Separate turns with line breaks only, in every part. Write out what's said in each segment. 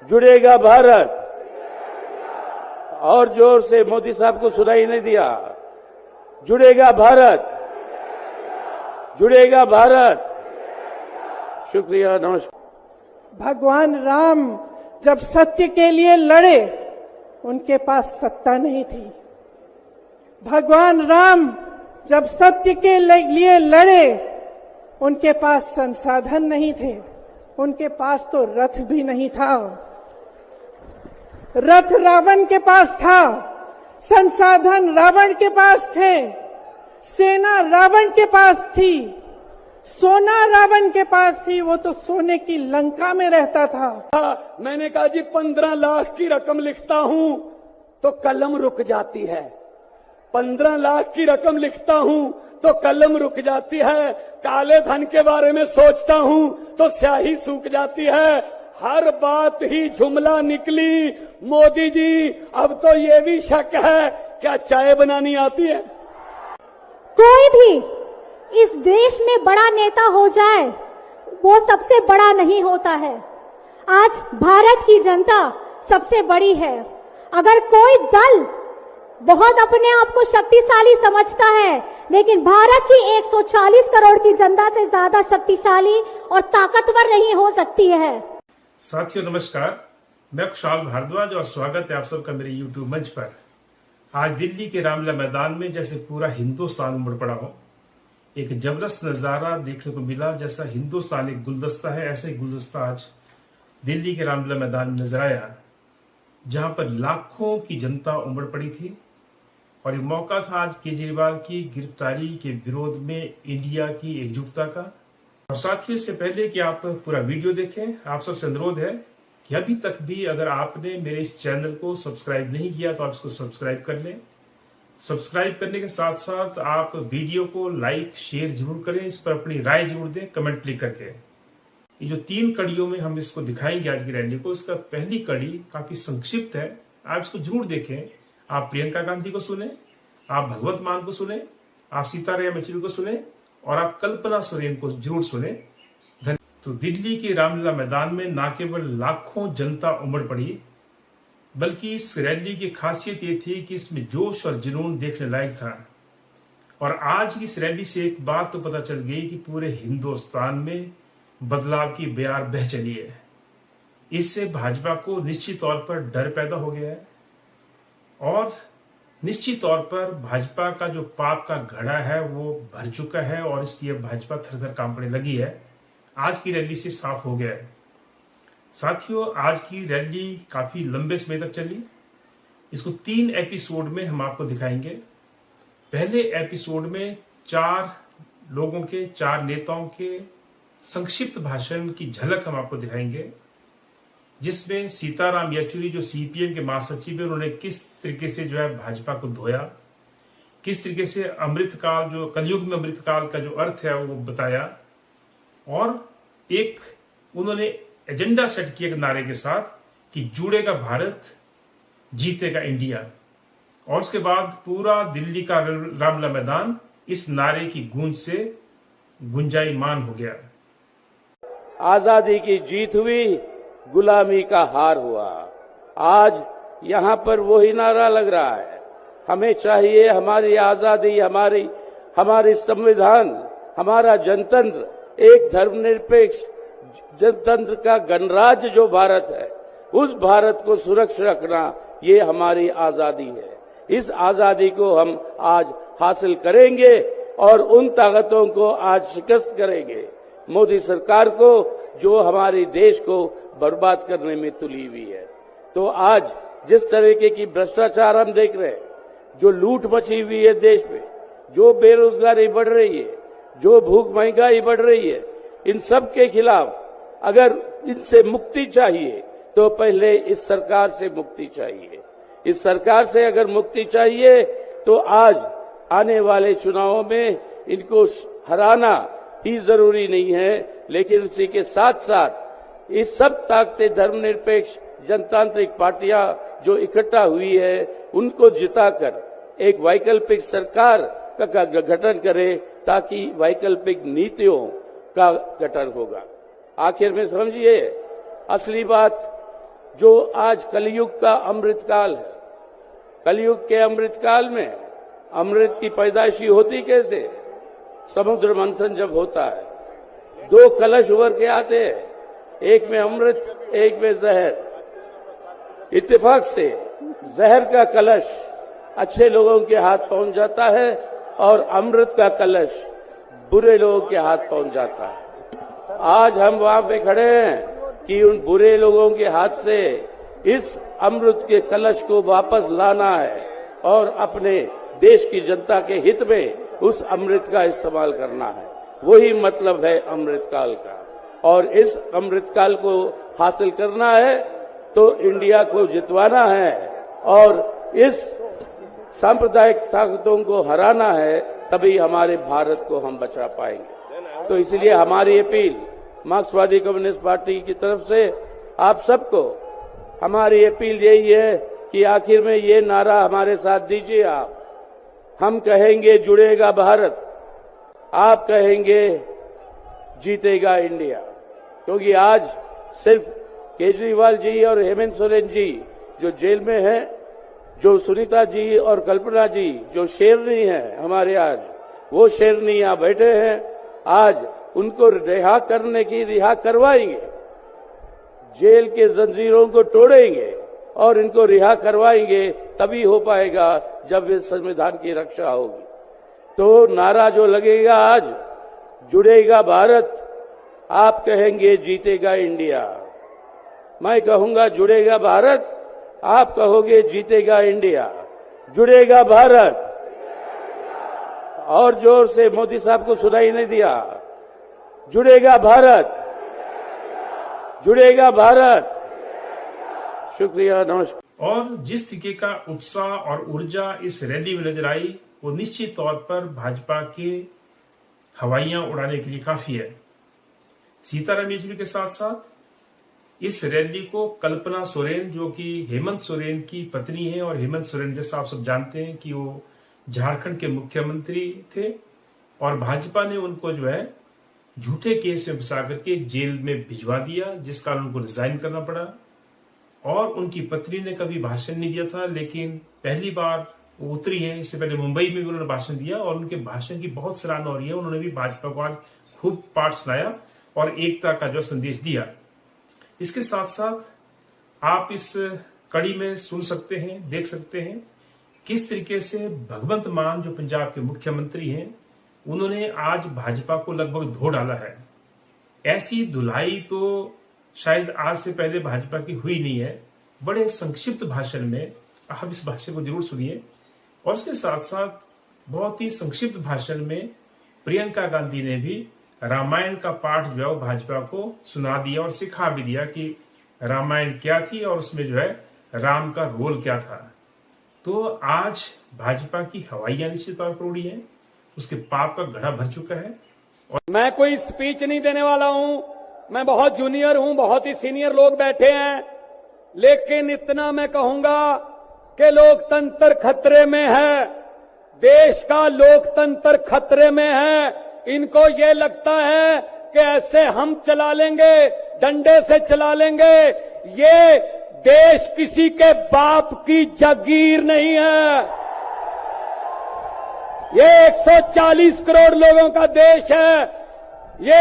जुड़ेगा भारत। और जोर से, मोदी साहब को सुनाई नहीं दिया। जुड़ेगा भारत, जुड़ेगा भारत। शुक्रिया, नमस्कार।
भगवान राम जब सत्य के लिए लड़े, उनके पास सत्ता नहीं थी। भगवान राम जब सत्य के लिए लड़े, उनके पास संसाधन नहीं थे। उनके पास तो रथ भी नहीं था। रथ रावण के पास था, संसाधन रावण के पास थे, सेना रावण के पास थी, सोना रावण के पास थी। वो तो सोने की लंका में रहता था।
मैंने कहा जी 15 लाख की रकम लिखता हूं तो कलम रुक जाती है। 15 लाख की रकम लिखता हूं तो कलम रुक जाती है। काले धन के बारे में सोचता हूं तो स्याही सूख जाती है। हर बात ही जुमला निकली। मोदी जी, अब तो ये भी शक है, क्या चाय बनानी आती है?
कोई भी इस देश में बड़ा नेता हो जाए, वो सबसे बड़ा नहीं होता है। आज भारत की जनता सबसे बड़ी है। अगर कोई दल बहुत अपने आप को शक्तिशाली समझता है, लेकिन भारत की 140 करोड़ की जनता से ज्यादा शक्तिशाली और ताकतवर नहीं हो सकती है।
साथियों नमस्कार, मैं कुशाल भारद्वाज और स्वागत है आप सबका मेरे YouTube मंच पर। आज दिल्ली के रामलीला मैदान में जैसे पूरा हिंदुस्तान उमड़ पड़ा हो, एक जबरदस्त नजारा देखने को मिला। जैसा हिंदुस्तान एक गुलदस्ता है, ऐसे गुलदस्ता आज दिल्ली के रामलीला मैदान में नजर आया, जहां पर लाखों की जनता उमड़ पड़ी थी। और ये मौका था आज केजरीवाल की गिरफ्तारी के विरोध में इंडिया की एकजुटता का। और साथियों, इससे पहले कि आप पूरा वीडियो देखें, आप सबसे अनुरोध है कि अभी तक भी अगर आपने मेरे इस चैनल को सब्सक्राइब नहीं किया तो आप इसको सब्सक्राइब कर लें। सब्सक्राइब करने के साथ साथ आप वीडियो को लाइक शेयर जरूर करें, इस पर अपनी राय जरूर दें कमेंट क्लिक करके। ये जो 3 कड़ियों में हम इसको दिखाएंगे आज की रैली को, इसका पहली कड़ी काफी संक्षिप्त है, आप इसको जरूर देखें। आप प्रियंका गांधी को सुने, आप भगवंत मान को सुने, आप सीताराम येचुरी को सुने और आप कल्पना सोरेन को जरूर सुने। तो दिल्ली के रामलीला मैदान में न केवल लाखों जनता उमड़ पड़ी, बल्कि इस रैली की खासियत ये थी कि इसमें जोश और जुनून देखने लायक था। और आज की इस रैली से एक बात तो पता चल गई कि पूरे हिंदुस्तान में बदलाव की बयार बह चली है। इससे भाजपा को निश्चित तौर पर डर पैदा हो गया है और निश्चित तौर पर भाजपा का जो पाप का घड़ा है वो भर चुका है और इसलिए भाजपा थर-थर कांपने लगी है। आज की रैली से साफ हो गया है। साथियों, आज की रैली काफी लंबे समय तक चली। इसको 3 एपिसोड में हम आपको दिखाएंगे। पहले एपिसोड में 4 लोगों के, 4 नेताओं के संक्षिप्त भाषण की झलक हम आपको दिखाएंगे, जिसमें सीताराम येचुरी जो सीपीएम के महासचिव है, उन्होंने किस तरीके से जो है भाजपा को धोया, किस तरीके से अमृतकाल, जो कलयुग में अमृतकाल का जो अर्थ है वो बताया। और एक उन्होंने एजेंडा सेट किया नारे के साथ कि जुड़ेगा भारत, जीतेगा इंडिया। और उसके बाद पूरा दिल्ली का रामलीला मैदान इस नारे की गूंज से गुंजायमान हो गया।
आजादी की जीत हुई, गुलामी का हार हुआ। आज यहां पर वही नारा लग रहा है। हमें चाहिए हमारी आजादी, हमारी संविधान, हमारा जनतंत्र, एक धर्मनिरपेक्ष जनतंत्र का गणराज्य जो भारत है, उस भारत को सुरक्षित रखना, ये हमारी आजादी है। इस आजादी को हम आज हासिल करेंगे और उन ताकतों को आज शिकस्त करेंगे, मोदी सरकार को, जो हमारे देश को बर्बाद करने में तुली हुई है। तो आज जिस तरीके की भ्रष्टाचार हम देख रहे हैं, जो लूट मची हुई है देश में, जो बेरोजगारी बढ़ रही है, जो भूख महंगाई बढ़ रही है, इन सब के खिलाफ अगर इनसे मुक्ति चाहिए तो पहले इस सरकार से मुक्ति चाहिए। इस सरकार से अगर मुक्ति चाहिए तो आज आने वाले चुनावों में इनको हराना ही जरूरी नहीं है, लेकिन उसी के साथ साथ इस सब ताकतें, धर्मनिरपेक्ष जनतांत्रिक पार्टियां जो इकट्ठा हुई है, उनको जिताकर एक वैकल्पिक सरकार का गठन करे, ताकि वैकल्पिक नीतियों का गठन होगा। आखिर में समझिए, असली बात जो आज कलयुग का अमृतकाल है। कलयुग के अमृतकाल में अमृत की पैदाइशी होती कैसे? समुद्र मंथन जब होता है, दो कलश उभर के आते हैं, एक में अमृत, एक में जहर। इत्तेफाक से जहर का कलश अच्छे लोगों के हाथ पहुंच जाता है और अमृत का कलश बुरे लोगों के हाथ पहुंच जाता है। आज हम वहां पे खड़े हैं कि उन बुरे लोगों के हाथ से इस अमृत के कलश को वापस लाना है और अपने देश की जनता के हित में उस अमृत का इस्तेमाल करना है। वही मतलब है अमृतकाल का। और इस अमृतकाल को हासिल करना है तो इंडिया को जितवाना है और इस सांप्रदायिक ताकतों को हराना है, तभी हमारे भारत को हम बचा पाएंगे। तो इसलिए हमारी अपील मार्क्सवादी कम्युनिस्ट पार्टी की तरफ से आप सबको, हमारी अपील यही है कि आखिर में ये नारा हमारे साथ दीजिए आप। हम कहेंगे जुड़ेगा भारत, आप कहेंगे जीतेगा इंडिया। क्योंकि आज सिर्फ केजरीवाल जी और हेमंत सोरेन जी जो जेल में हैं, जो सुनीता जी और कल्पना जी जो शेरनी हैं हमारे, आज वो शेरनी यहाँ बैठे हैं, आज उनको रिहा करने की रिहा करवाएंगे, जेल के जंजीरों को तोड़ेंगे और इनको रिहा करवाएंगे, तभी हो पाएगा जब इस संविधान की रक्षा होगी। तो नारा जो लगेगा आज, जुड़ेगा भारत, आप कहेंगे जीतेगा इंडिया। मैं कहूंगा जुड़ेगा भारत, आप कहोगे जीतेगा इंडिया। जुड़ेगा भारत, और जोर से, मोदी साहब को सुनाई नहीं दिया। जुड़ेगा भारत, जुड़ेगा भारत। शुक्रिया, नमस्कार।
और जिस तरीके का उत्साह और ऊर्जा इस रैली में नजर आई, वो निश्चित तौर पर भाजपा के हवाइयां उड़ाने के लिए काफी है। सीताराम येचुरी के साथ साथ इस रैली को कल्पना सोरेन, जो कि हेमंत सोरेन की पत्नी है, और हेमंत सोरेन जैसा आप सब जानते हैं कि वो झारखंड के मुख्यमंत्री थे, और भाजपा ने उनको जो है झूठे केस में फंसा करके जेल में भिजवा दिया, जिस कारण उनको रिजाइन करना पड़ा। और उनकी पत्नी ने कभी भाषण नहीं दिया था, लेकिन पहली बार वो उतरी है। इससे पहले मुंबई में भी उन्होंने भाषण दिया और उनके भाषण की बहुत सराहना हो रही है। उन्होंने भी भाजपा को आज खूब पाठ सुनाया और एकता का जो संदेश दिया। इसके साथ साथ आप इस कड़ी में सुन सकते हैं, देख सकते हैं किस तरीके से भगवंत मान, जो पंजाब के मुख्यमंत्री हैं, उन्होंने आज भाजपा को लगभग धो डाला है। ऐसी धुलाई तो शायद आज से पहले भाजपा की हुई नहीं है। बड़े संक्षिप्त भाषण में आप इस भाषण को जरूर सुनिए। और इसके साथ साथ बहुत ही संक्षिप्त भाषण में प्रियंका गांधी ने भी रामायण का पाठ जो है वो भाजपा को सुना दिया और सिखा भी दिया कि रामायण क्या थी और उसमें जो है राम का रोल क्या था। तो आज भाजपा की हवाइयां निश्चित तौर पर उड़ी है, उसके पाप का घड़ा भर चुका है।
और मैं कोई स्पीच नहीं देने वाला हूं, मैं बहुत जूनियर हूं, बहुत ही सीनियर लोग बैठे हैं, लेकिन इतना मैं कहूंगा कि लोकतंत्र खतरे में है, देश का लोकतंत्र खतरे में है। इनको ये लगता है कि ऐसे हम चला लेंगे, डंडे से चला लेंगे। ये देश किसी के बाप की जागीर नहीं है, ये 140 करोड़ लोगों का देश है। ये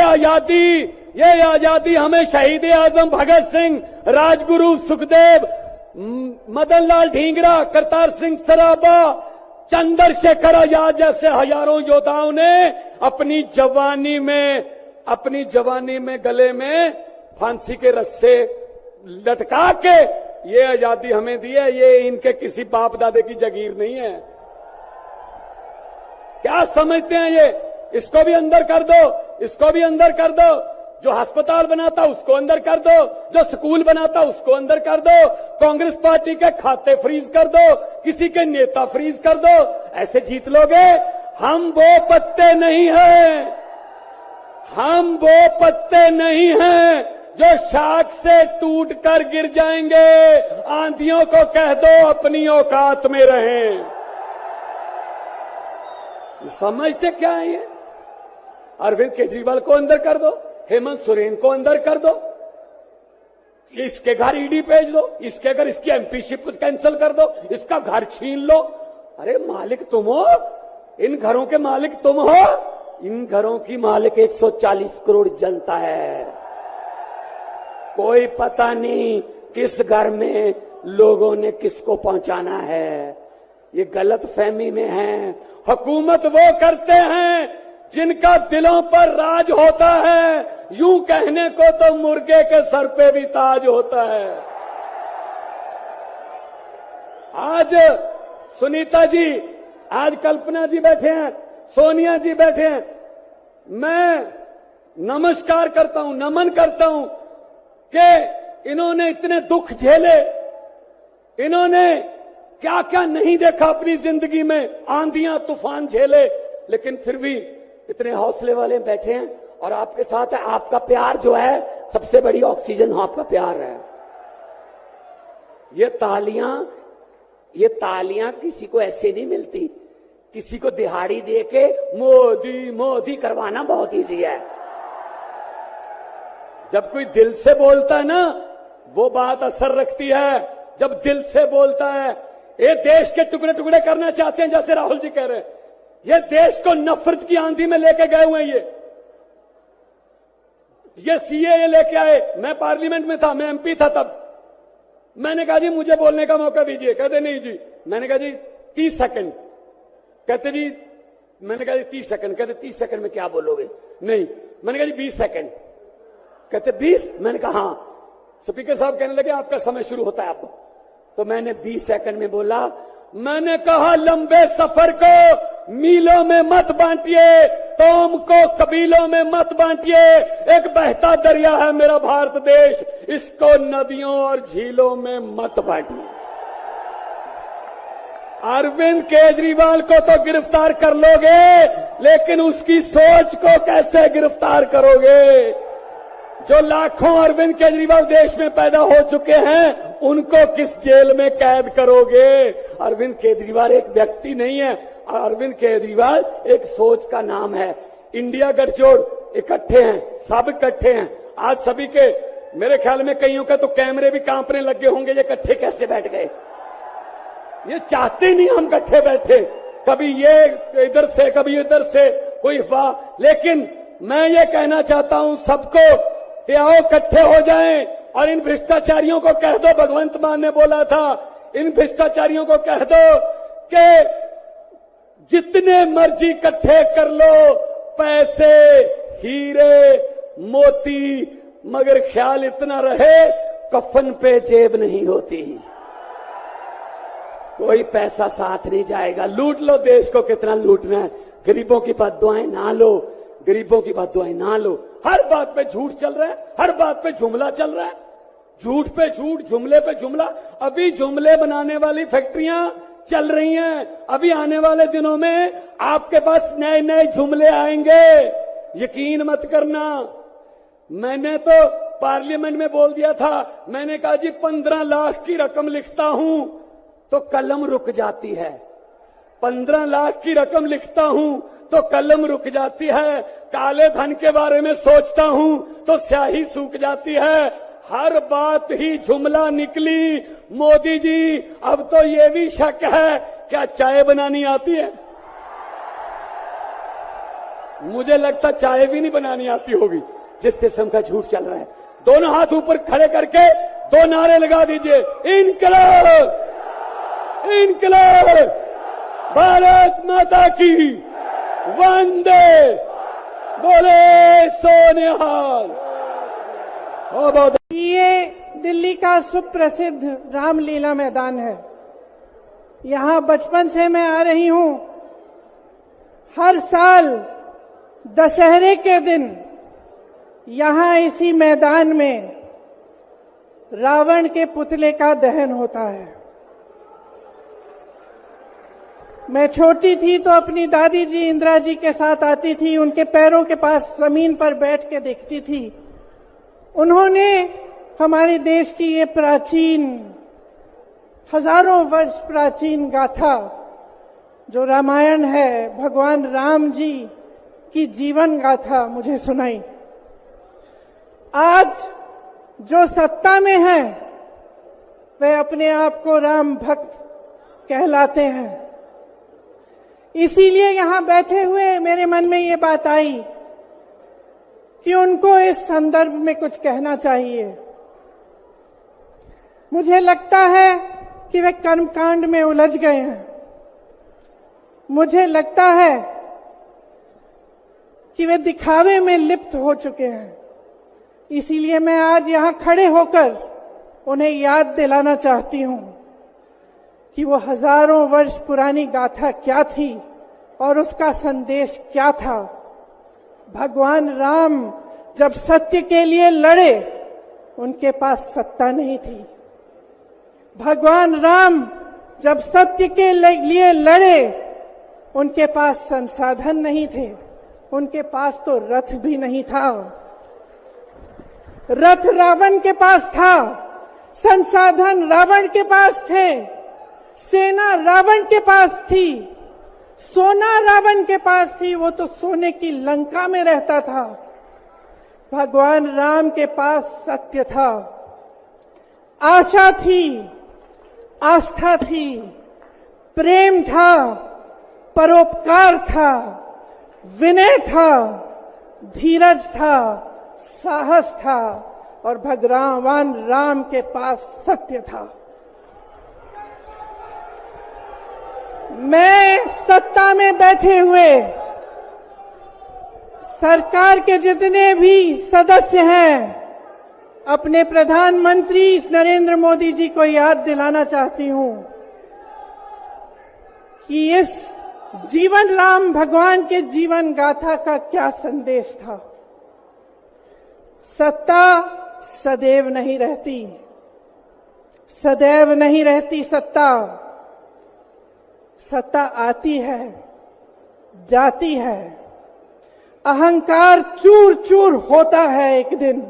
आजादी हमें शहीद आजम भगत सिंह, राजगुरु सुखदेव, मदन लाल ढींगरा, करतार सिंह सराबा, चंद्रशेखर आजाद जैसे हजारों योद्धाओं ने अपनी जवानी में गले में फांसी के रस्से लटका के ये आजादी हमें दी है। ये इनके किसी बाप दादे की जागीर नहीं है। क्या समझते हैं ये? इसको भी अंदर कर दो, इसको भी अंदर कर दो। जो अस्पताल बनाता उसको अंदर कर दो, जो स्कूल बनाता उसको अंदर कर दो, कांग्रेस पार्टी के खाते फ्रीज कर दो, किसी के नेता फ्रीज कर दो। ऐसे जीत लोगे? हम वो पत्ते नहीं हैं, हम वो पत्ते नहीं हैं जो शाख से टूट कर गिर जाएंगे। आंधियों को कह दो अपनी औकात में रहें। समझते क्या है ये? अरविंद केजरीवाल को अंदर कर दो, हेमंत सोरेन को अंदर कर दो, इसके घर ईडी भेज दो, इसके घर इसकी एमपीशिप कैंसिल कर दो, इसका घर छीन लो। अरे मालिक तुम हो, इन घरों के मालिक तुम हो। इन घरों की मालिक 140 करोड़ जनता है। कोई पता नहीं किस घर में लोगों ने किसको पहुंचाना है, ये गलत फहमी में है। हुकूमत वो करते हैं जिनका दिलों पर राज होता है। यूं कहने को तो मुर्गे के सर पे भी ताज होता है। आज सुनीता जी, आज कल्पना जी बैठे हैं, सोनिया जी बैठे हैं। मैं नमस्कार करता हूं, नमन करता हूं कि इन्होंने इतने दुख झेले, इन्होंने क्या क्या नहीं देखा अपनी जिंदगी में, आंधियां तूफान झेले, लेकिन फिर भी इतने हौसले वाले बैठे हैं। और आपके साथ है, आपका प्यार जो है सबसे बड़ी ऑक्सीजन आपका प्यार है। ये तालियां किसी को ऐसे नहीं मिलती। किसी को दिहाड़ी दे के मोदी मोदी करवाना बहुत इजी है। जब कोई दिल से बोलता है ना, वो बात असर रखती है। जब दिल से बोलता है, ये देश के टुकड़े टुकड़े करना चाहते हैं, जैसे राहुल जी कह रहे हैं। ये देश को नफरत की आंधी में लेके गए हुए हैं। ये सीएए लेके आए। मैं पार्लियामेंट में था, मैं एमपी था तब। मैंने कहा जी मुझे बोलने का मौका दीजिए। कहते नहीं जी। मैंने कहा जी 30 सेकंड। कहते जी, मैंने कहा जी 30 सेकंड। कहते 30 सेकंड में क्या बोलोगे? नहीं। मैंने कहा जी 20 सेकंड। कहते 20? मैंने कहा हाँ। स्पीकर साहब कहने लगे आपका समय शुरू होता है आपको। तो मैंने 20 सेकंड में बोला। मैंने कहा लंबे सफर को मीलों में मत बांटिए, कौम को कबीलों में मत बांटिए। एक बहता दरिया है मेरा भारत देश, इसको नदियों और झीलों में मत बांटिए। अरविंद केजरीवाल को तो गिरफ्तार कर लोगे, लेकिन उसकी सोच को कैसे गिरफ्तार करोगे? जो लाखों अरविंद केजरीवाल देश में पैदा हो चुके हैं, उनको किस जेल में कैद करोगे? अरविंद केजरीवाल एक व्यक्ति नहीं है, अरविंद केजरीवाल एक सोच का नाम है। इंडिया गठजोड़ इकट्ठे हैं, सब इकट्ठे हैं। आज सभी के, मेरे ख्याल में कईयों का तो कैमरे भी कांपने लगे होंगे, ये इकट्ठे कैसे बैठ गए? ये चाहते नहीं हम इकट्ठे बैठे, कभी ये इधर से कभी इधर से, कोई अफवाह। लेकिन मैं ये कहना चाहता हूं सबको कि आओ इकट्ठे हो जाएं और इन भ्रष्टाचारियों को कह दो, भगवंत मान ने बोला था, इन भ्रष्टाचारियों को कह दो कि जितने मर्जी इकट्ठे कर लो पैसे, हीरे, मोती, मगर ख्याल इतना रहे कफन पे जेब नहीं होती। कोई पैसा साथ नहीं जाएगा। लूट लो देश को, कितना लूटना है। गरीबों की बददुआएं ना लो, गरीबों की बददुआएं ना लो। हर बात पे झूठ चल रहा है, हर बात पे जुमला चल रहा है, झूठ पे झूठ, जुमले पे जुमला। अभी जुमले बनाने वाली फैक्ट्रियां चल रही हैं। अभी आने वाले दिनों में आपके पास नए नए जुमले आएंगे, यकीन मत करना। मैंने तो पार्लियामेंट में बोल दिया था, मैंने कहा जी 15 लाख की रकम लिखता हूं तो कलम रुक जाती है। 15 लाख की रकम लिखता हूं तो कलम रुक जाती है। काले धन के बारे में सोचता हूं तो स्याही सूख जाती है। हर बात ही जुमला निकली। मोदी जी, अब तो ये भी शक है, क्या चाय बनानी आती है? मुझे लगता चाय भी नहीं बनानी आती होगी, जिस किस्म का झूठ चल रहा है। दोनों हाथ ऊपर खड़े करके 2 नारे लगा दीजिए, इनकलाब, इनकलाब, भारत माता की, वंदे, बोले सोनिहाल।
ये दिल्ली का सुप्रसिद्ध रामलीला मैदान है। यहाँ बचपन से मैं आ रही हूँ। हर साल दशहरे के दिन यहाँ इसी मैदान में रावण के पुतले का दहन होता है। मैं छोटी थी तो अपनी दादी जी इंदिरा जी के साथ आती थी, उनके पैरों के पास जमीन पर बैठ के देखती थी। उन्होंने हमारे देश की ये प्राचीन, हजारों वर्ष प्राचीन गाथा जो रामायण है, भगवान राम जी की जीवन गाथा मुझे सुनाई। आज जो सत्ता में है वे अपने आप को राम भक्त कहलाते हैं। इसीलिए यहां बैठे हुए मेरे मन में ये बात आई कि उनको इस संदर्भ में कुछ कहना चाहिए। मुझे लगता है कि वे कर्मकांड में उलझ गए हैं। मुझे लगता है कि वे दिखावे में लिप्त हो चुके हैं। इसीलिए मैं आज यहां खड़े होकर उन्हें याद दिलाना चाहती हूं कि वो हजारों वर्ष पुरानी गाथा क्या थी और उसका संदेश क्या था। भगवान राम जब सत्य के लिए लड़े, उनके पास सत्ता नहीं थी। भगवान राम जब सत्य के लिए लड़े, उनके पास संसाधन नहीं थे। उनके पास तो रथ भी नहीं था। रथ रावण के पास था, संसाधन रावण के पास थे, सेना रावण के पास थी, सोना रावण के पास थी। वो तो सोने की लंका में रहता था। भगवान राम के पास सत्य था, आशा थी, आस्था थी, प्रेम था, परोपकार था, विनय था, धीरज था, साहस था और भगवान राम के पास सत्य था। मैं सत्ता में बैठे हुए सरकार के जितने भी सदस्य हैं, अपने प्रधानमंत्री नरेंद्र मोदी जी को याद दिलाना चाहती हूं कि इस जीवन राम भगवान के जीवन गाथा का क्या संदेश था। सत्ता सदैव नहीं रहती, सदैव नहीं रहती सत्ता। सत्ता आती है, जाती है, अहंकार चूर चूर होता है एक दिन।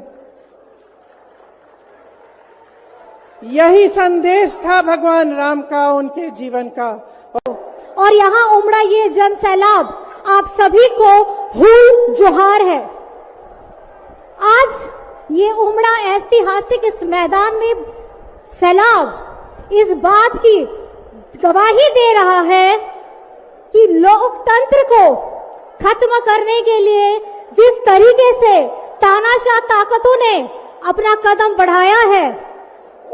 यही संदेश था भगवान राम का, उनके जीवन का।
और यहाँ उमड़ा ये जन सैलाब आप सभी को हुल जोहार है। आज ये उमड़ा ऐतिहासिक इस मैदान में सैलाब इस बात की गवाही दे रहा है कि लोकतंत्र को खत्म करने के लिए जिस तरीके से तानाशाह ताकतों ने अपना कदम बढ़ाया है,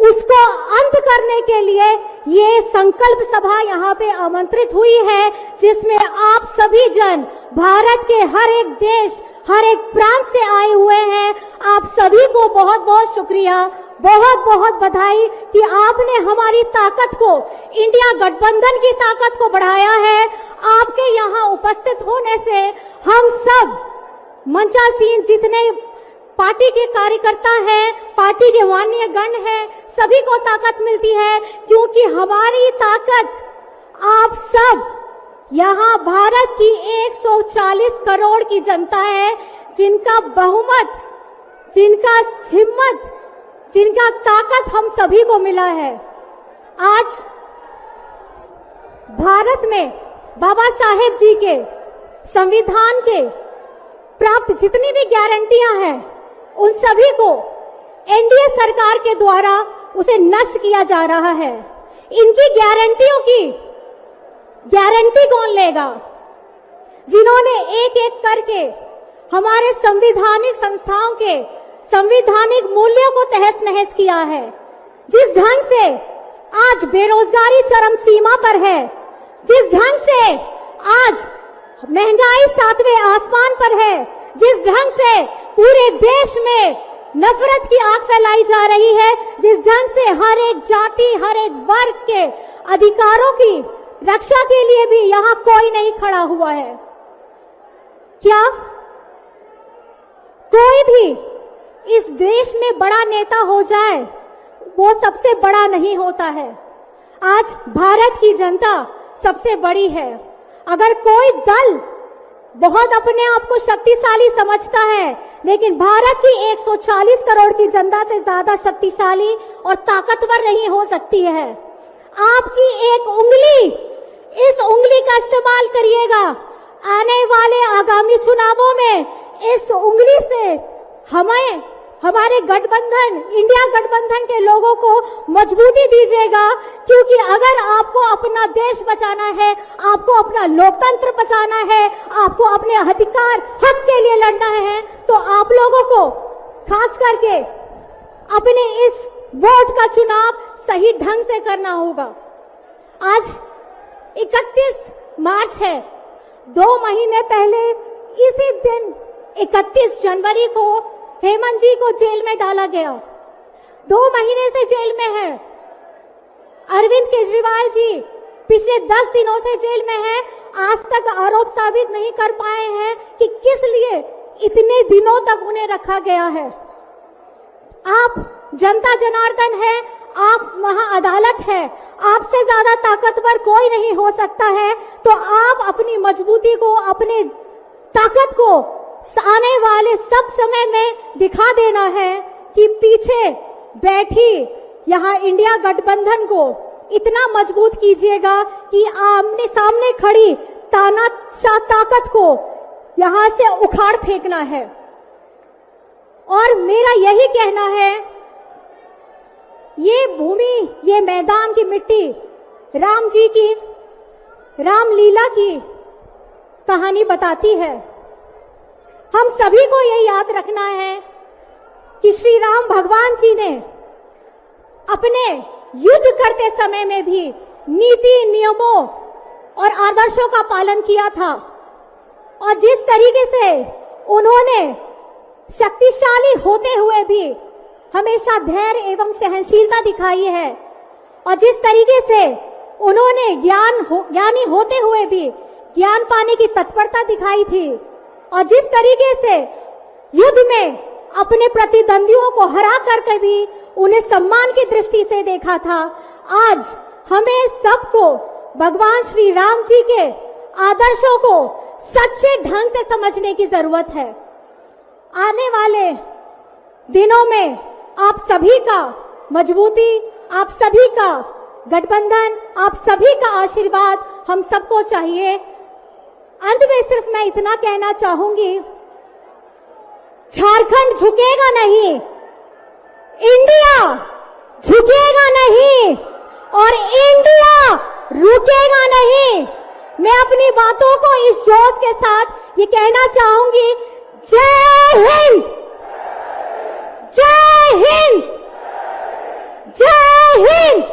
उसको अंत करने के लिए ये संकल्प सभा यहाँ पे आमंत्रित हुई है, जिसमें आप सभी जन भारत के हर एक देश, हर एक प्रांत से आए हुए हैं। आप सभी को बहुत बहुत शुक्रिया, बहुत बहुत बधाई कि आपने हमारी ताकत को, इंडिया गठबंधन की ताकत को बढ़ाया है। आपके यहाँ उपस्थित होने से हम सब मंचासीन जितने पार्टी के कार्यकर्ता हैं, पार्टी के माननीय गण हैं, सभी को ताकत मिलती है, क्योंकि हमारी ताकत आप सब यहाँ भारत की 140 करोड़ की जनता है, जिनका बहुमत, जिनका हिम्मत, जिनका ताकत हम सभी को मिला है। आज भारत में बाबा साहेब जी के संविधान के प्राप्त जितनी भी गारंटियां हैं, उन सभी को एनडीए सरकार के द्वारा उसे नष्ट किया जा रहा है। इनकी गारंटियों की गारंटी कौन लेगा? जिन्होंने एक एक करके हमारे संवैधानिक संस्थाओं के संवैधानिक मूल्यों को तहस नहस किया है। जिस ढंग से आज बेरोजगारी चरम सीमा पर है, जिस ढंग से आज महंगाई 7वें आसमान पर है, जिस ढंग से पूरे देश में नफरत की आग फैलाई जा रही है, जिस ढंग से हर एक जाति, हर एक वर्ग के अधिकारों की रक्षा के लिए भी यहाँ कोई नहीं खड़ा हुआ है। क्या कोई भी इस देश में बड़ा नेता हो जाए, वो सबसे बड़ा नहीं होता है। आज भारत की जनता सबसे बड़ी है। अगर कोई दल बहुत अपने आप को शक्तिशाली समझता है, लेकिन भारत की 140 करोड़ की जनता से ज्यादा शक्तिशाली और ताकतवर नहीं हो सकती है। आपकी एक उंगली, इस उंगली का इस्तेमाल करिएगा। आने वाले आगामी चुनावों में इस उंगली से हमें हमारे गठबंधन, इंडिया गठबंधन के लोगों को मजबूती दीजिएगा, क्योंकि अगर आपको अपना देश बचाना है, आपको अपना लोकतंत्र बचाना है, आपको अपने अधिकार, हक के लिए लड़ना है, तो आप लोगों को खास करके अपने इस वोट का चुनाव सही ढंग से करना होगा। आज 31 मार्च है। 2 महीने पहले इसी दिन 31 जनवरी को हेमंत जी को जेल में डाला गया। 2 महीने से जेल में है। अरविंद केजरीवाल जी पिछले 10 दिनों से जेल में है। आज तक आरोप साबित नहीं कर पाए हैं कि किस लिए इतने दिनों तक उन्हें रखा गया है। आप जनता जनार्दन है, आप वहां अदालत है, आपसे ज्यादा ताकतवर कोई नहीं हो सकता है। तो आप अपनी मजबूती को, अपने ताकत को आने वाले सब समय में दिखा देना है कि पीछे बैठी यहां इंडिया गठबंधन को इतना मजबूत कीजिएगा कि आमने सामने खड़ी तानाशाह ताकत को यहां से उखाड़ फेंकना है। और मेरा यही कहना है, ये भूमि, ये मैदान की मिट्टी राम जी की रामलीला की कहानी बताती है। हम सभी को ये याद रखना है कि श्री राम भगवान जी ने अपने युद्ध करते समय में भी नीति, नियमों और आदर्शों का पालन किया था। और जिस तरीके से उन्होंने शक्तिशाली होते हुए भी हमेशा धैर्य एवं सहनशीलता दिखाई है, और जिस तरीके से उन्होंने ज्ञानी होते हुए भी ज्ञान पाने की तत्परता दिखाई थी, और जिस तरीके से युद्ध में अपने प्रतिद्वंदियों को हरा करके भी उन्हें सम्मान की दृष्टि से देखा था, आज हमें सबको भगवान श्री राम जी के आदर्शों को सच्चे ढंग से समझने की जरूरत है। आने वाले दिनों में आप सभी का मजबूती, आप सभी का गठबंधन, आप सभी का आशीर्वाद हम सबको चाहिए। अंत में सिर्फ मैं इतना कहना चाहूंगी, झारखंड झुकेगा नहीं, इंडिया झुकेगा नहीं और इंडिया रुकेगा नहीं। मैं अपनी बातों को इस जोश के साथ ये कहना चाहूंगी, जय हिंद, जय हिंद, जय हिंद।